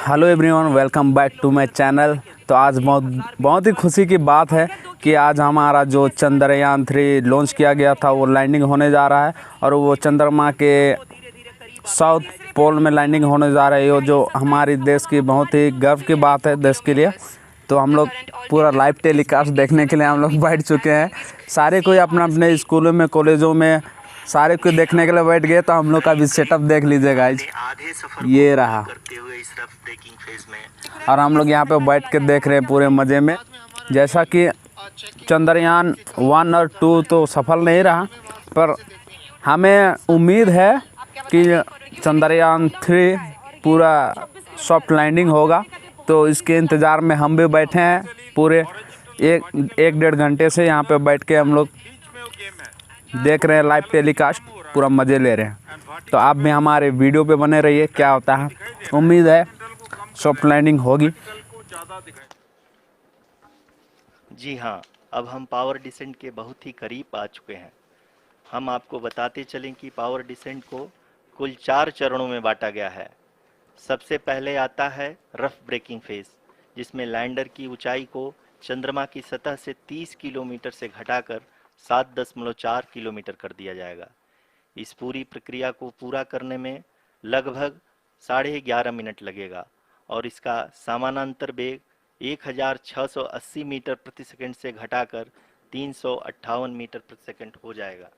Hello everyone, welcome back to my channel. तो आज बहुत ही खुशी की बात है कि आज हमारा जो चंद्रयान-3 लॉन्च किया गया था वो लैंडिंग होने जा रहा है और वो चंद्रमा के साउथ पोल में लैंडिंग होने जा रही है, जो हमारी देश की बहुत ही गर्व की बात है देश के लिए। तो हम लोग पूरा लाइव टेलीकास्ट देखने के लिए हम लोग बैठ चुके हैं। सारे कोई अपने अपने स्कूलों में, कॉलेजों में सारे कोई देखने के लिए बैठ गए। तो हम लोग का भी सेटअप देख लीजिए गाइज, ये रहा। और हम लोग यहाँ पे बैठ के देख रहे हैं पूरे मज़े में। जैसा कि चंद्रयान 1 और 2 तो सफल नहीं रहा, पर हमें उम्मीद है कि चंद्रयान 3 पूरा सॉफ्ट लैंडिंग होगा। तो इसके इंतज़ार में हम भी बैठे हैं पूरे एक डेढ़ घंटे से। यहाँ पे बैठ के हम लोग देख रहे हैं लाइव टेलीकास्ट, पूरा मज़े ले रहे हैं। तो आप भी हमारे वीडियो पे बने रहिए, क्या होता है। उम्मीद है सॉफ्ट लैंडिंग होगी। जी हाँ, अब हम पावर डिसेंट के बहुत ही करीब आ चुके हैं। हम आपको बताते चलें कि पावर डिसेंट को कुल 4 चरणों में बांटा गया है। सबसे पहले आता है रफ ब्रेकिंग फेज, जिसमें लैंडर की ऊंचाई को चंद्रमा की सतह से 30 किलोमीटर से घटाकर 7.4 किलोमीटर कर दिया जाएगा। इस पूरी प्रक्रिया को पूरा करने में लगभग 11.5 मिनट लगेगा और इसका समानांतर वेग 1680 मीटर प्रति सेकंड से घटाकर 358 मीटर प्रति सेकंड हो जाएगा।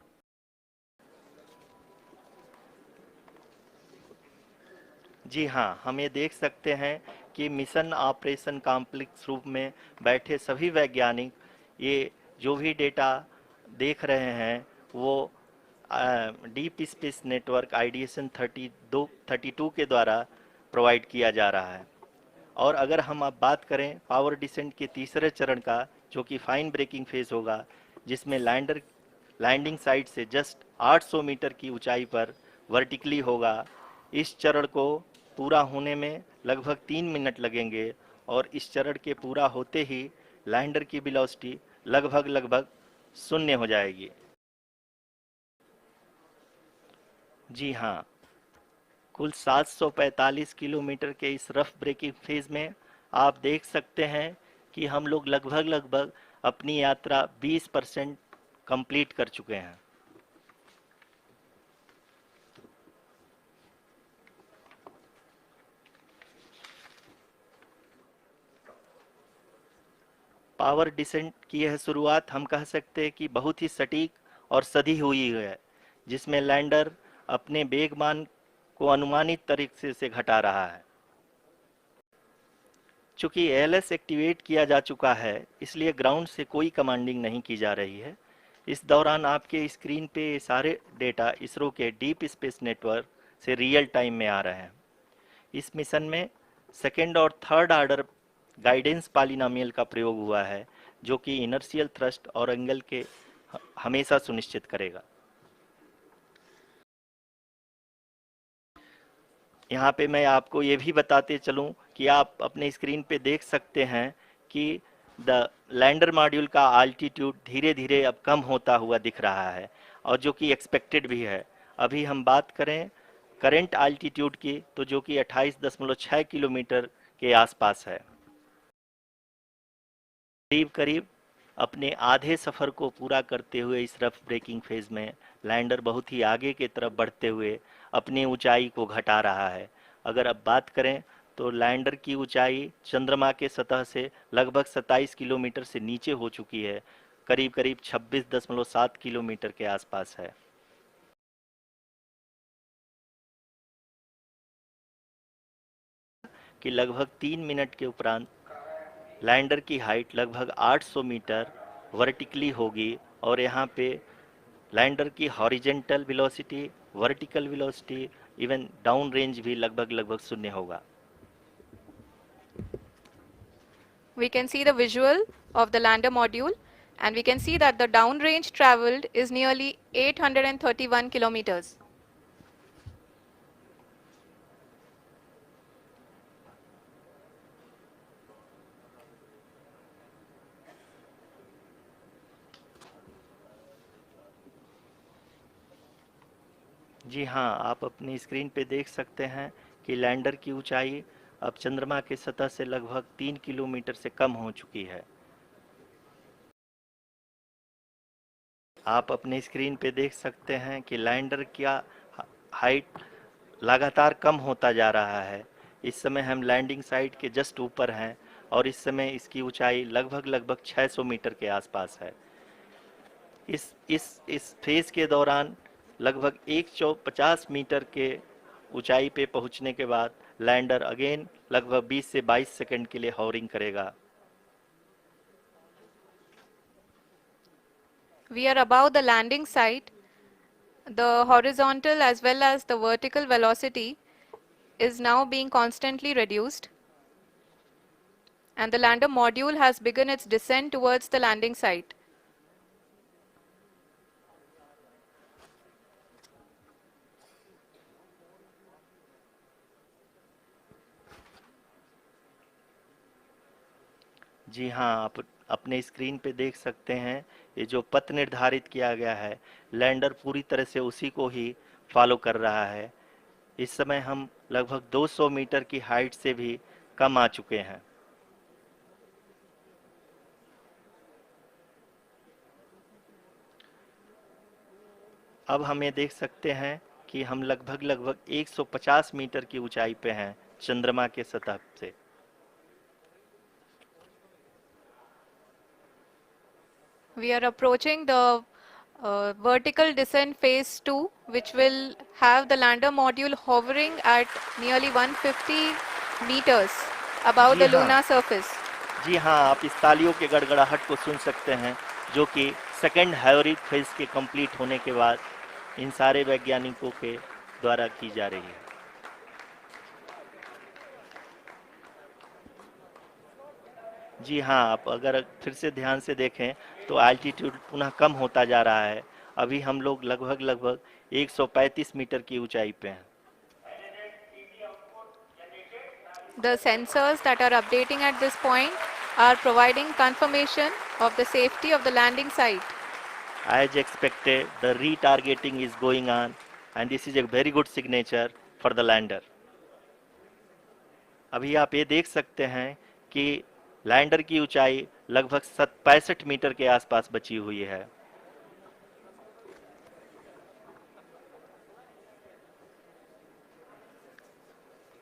जी हाँ, हम ये देख सकते हैं कि मिशन ऑपरेशन कॉम्प्लेक्स रूप में बैठे सभी वैज्ञानिक ये जो भी डेटा देख रहे हैं वो डीप स्पेस नेटवर्क आईडीएसएन 32 के द्वारा प्रोवाइड किया जा रहा है। और अगर हम अब बात करें पावर डिसेंट के तीसरे चरण का, जो कि फाइन ब्रेकिंग फेज होगा, जिसमें लैंडिंग साइट से जस्ट 800 मीटर की ऊंचाई पर वर्टिकली होगा। इस चरण को पूरा होने में लगभग 3 मिनट लगेंगे और इस चरण के पूरा होते ही लैंडर की वेलोसिटी लगभग शून्य हो जाएगी। जी हाँ, कुल 745 किलोमीटर के इस रफ ब्रेकिंग फेज में आप देख सकते हैं कि हम लोग लगभग अपनी यात्रा 20% कंप्लीट कर चुके हैं। पावर डिसेंट की यह शुरुआत हम कह सकते हैं कि बहुत ही सटीक और सधी हुई है, जिसमें लैंडर अपने वेगमान को अनुमानित तरीके से घटा रहा है। चूंकि एएलएस एक्टिवेट किया जा चुका है, इसलिए ग्राउंड से कोई कमांडिंग नहीं की जा रही है। इस दौरान आपके स्क्रीन पे सारे डेटा इसरो के डीप स्पेस नेटवर्क से रियल टाइम में आ रहे हैं। इस मिशन में सेकेंड और थर्ड ऑर्डर गाइडेंस पॉलिनोमियल का प्रयोग हुआ है, जो कि इनर्शियल थ्रस्ट और एंगल के हमेशा सुनिश्चित करेगा। यहाँ पे मैं आपको ये भी बताते चलूँ कि आप अपने स्क्रीन पे देख सकते हैं कि द लैंडर मॉड्यूल का आल्टीट्यूड धीरे धीरे अब कम होता हुआ दिख रहा है, और जो कि एक्सपेक्टेड भी है। अभी हम बात करें करंट आल्टीट्यूड की, तो जो कि 28.6 किलोमीटर के आसपास है। करीब अपने आधे सफ़र को पूरा करते हुए इस रफ ब्रेकिंग फेज में लैंडर बहुत ही आगे की तरफ बढ़ते हुए अपनी ऊंचाई को घटा रहा है। अगर अब बात करें तो लैंडर की ऊंचाई चंद्रमा के सतह से लगभग 27 किलोमीटर से नीचे हो चुकी है, करीब 26.7 किलोमीटर के आसपास है। कि लगभग 3 मिनट के उपरांत लैंडर की हाइट लगभग 800 मीटर वर्टिकली होगी और यहाँ पे लैंडर की horizontal velocity, vertical velocity, even down range भी लगभग शून्य होगा। We can see the visual of the lander module, and we can see that the downrange traveled is nearly 831 kilometers. जी हाँ, आप अपनी स्क्रीन पे देख सकते हैं कि लैंडर की ऊंचाई अब चंद्रमा की सतह से लगभग 3 किलोमीटर से कम हो चुकी है। आप अपने स्क्रीन पे देख सकते हैं कि लैंडर का हाइट लगातार कम होता जा रहा है। इस समय हम लैंडिंग साइट के जस्ट ऊपर हैं और इस समय इसकी ऊंचाई लगभग 600 मीटर के आसपास है। इस फेज के दौरान लगभग 150 मीटर के ऊंचाई पे पहुंचने के बाद लैंडर अगेन लगभग 20 से 22 सेकंड के लिए हॉवरिंग करेगा। We are above the landing site. The horizontal as well as the vertical velocity is now being constantly reduced. And the lander module has begun its descent towards the landing site. जी हाँ, आप अपने screen पे देख सकते हैं ये जो पथ निर्धारित किया गया है, लैंडर पूरी तरह से उसी को ही फॉलो कर रहा है। इस समय हम लगभग 200 मीटर की हाइट से भी कम आ चुके हैं। अब हम ये देख सकते हैं कि हम लगभग 150 मीटर की ऊंचाई पे हैं चंद्रमा के सतह से। We are approaching the vertical descent phase 2, which will have the lander module hovering at nearly 150 meters above ji the हाँ। lunar surface. जी हाँ, आप इस तालियों के गड़गड़ाहट को सुन सकते हैं जो कि सेकेंड हाइब्रिड फेज के कंप्लीट होने के बाद इन सारे वैज्ञानिकों के द्वारा की जा रही है। जी हाँ, आप अगर फिर से ध्यान से देखें तो एल्टीट्यूड पुनः कम होता जा रहा है। अभी हम लोग लगभग 135 मीटर की ऊंचाई पे हैं। The sensors that are updating at this point are providing confirmation of the safety of the landing site. As expected, the retargeting is going on and this is a very good signature for the lander. अभी आप ये देख सकते हैं कि lander की ऊंचाई लगभग 65 मीटर के आसपास बची हुई है।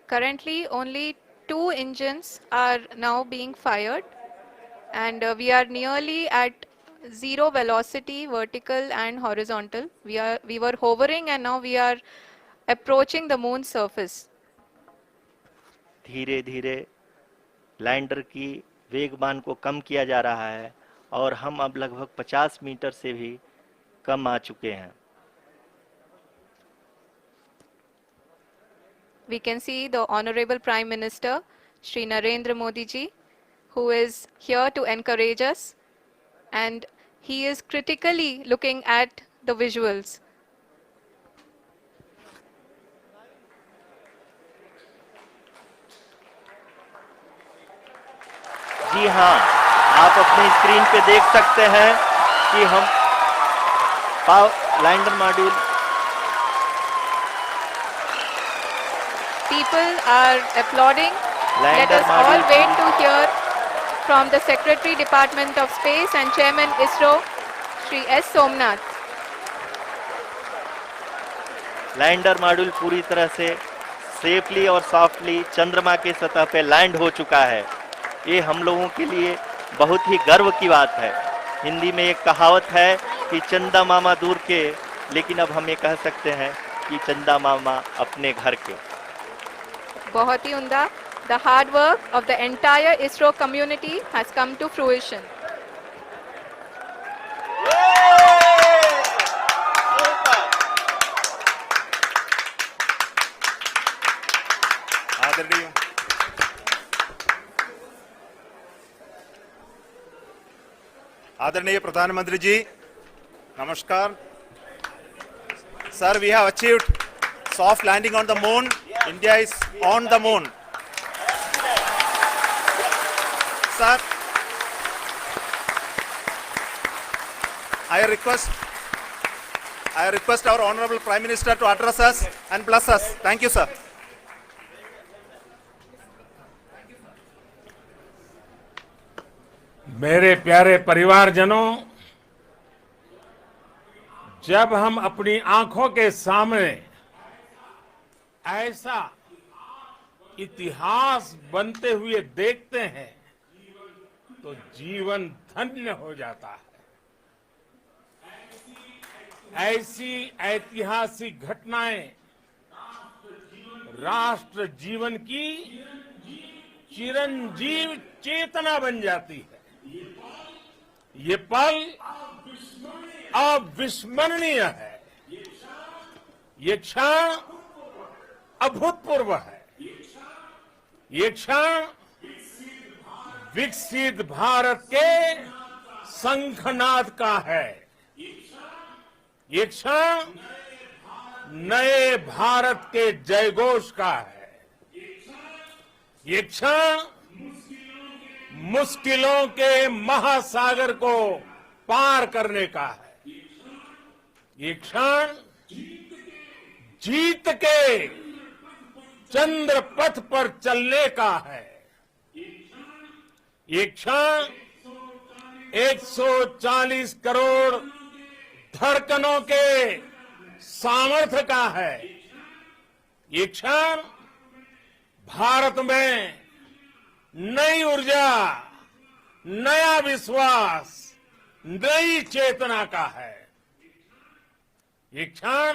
Currently, only 2 engines are now being fired, and we are nearly at zero velocity, vertical and horizontal. We were hovering, and now we are approaching the moon's surface. धीरे धीरे लैंडर की वेगमान को कम किया जा रहा है और हम अब लगभग 50 मीटर से भी कम आ चुके हैं। We can see the Honorable Prime Minister, Shri Narendra Modi ji, who is here to encourage us, and he is critically looking at the visuals. जी हाँ, आप अपने स्क्रीन पे देख सकते हैं कि हम lander module People are applauding. Let lander us all module wait to hear from the Secretary Department of Space and Chairman ISRO, Shri S. Somnath. Lander module पूरी तरह से सेफली और सॉफ्टली चंद्रमा के सतह पे लैंड हो चुका है। ये हम लोगों के लिए बहुत ही गर्व की बात है। हिंदी में एक कहावत है कि चंदा मामा दूर के, लेकिन अब हम ये कह सकते हैं कि चंदा मामा अपने घर के। बहुत ही उम्दा. The hard work of the entire ISRO community has come to fruition. आदरणीय प्रधानमंत्री जी, नमस्कार। Sir, we have achieved soft landing on the moon. India is on the moon. Sir, I request our Honorable Prime Minister to address us and bless us. Thank you, sir. मेरे प्यारे परिवारजनों, जब हम अपनी आंखों के सामने ऐसा इतिहास बनते हुए देखते हैं तो जीवन धन्य हो जाता है। ऐसी ऐतिहासिक घटनाएं राष्ट्र जीवन की चिरंजीव चेतना बन जाती है। ये पल अविस्मरणीय है। ये क्षण अभूतपूर्व है। ये क्षण विकसित भारत के शंखनाद का है। ये क्षण नए भारत के जयघोष का है। ये क्षण मुश्किलों के महासागर को पार करने का है। ये क्षण जीत के चंद्र पथ पर चलने का है। ये क्षण 140 करोड़ धड़कनों के सामर्थ्य का है। ये क्षण भारत में नई ऊर्जा, नया विश्वास, नई चेतना का है। ये क्षण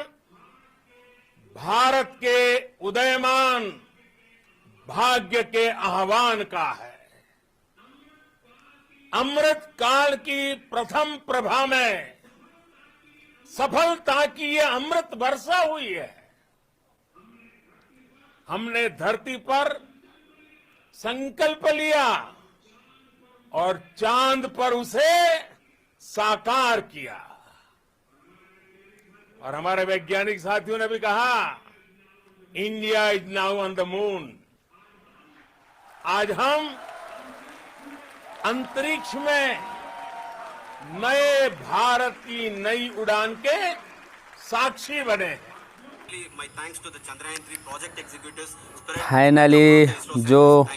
भारत के उदयमान भाग्य के आह्वान का है। अमृत काल की प्रथम प्रभा में सफलता की ये अमृत वर्षा हुई है। हमने धरती पर संकल्प लिया और चांद पर उसे साकार किया। और हमारे वैज्ञानिक साथियों ने भी कहा, India is now on the moon. आज हम अंतरिक्ष में नए भारत की नई उड़ान के साक्षी बने हैं। फाइनली जो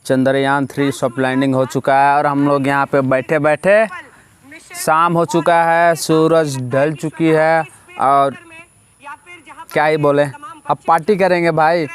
चंद्रयान 3 सॉफ्ट लैंडिंग हो चुका है और हम लोग यहाँ पे बैठे बैठे, शाम हो चुका है, सूरज ढल चुकी है और क्या ही बोले, अब पार्टी करेंगे भाई।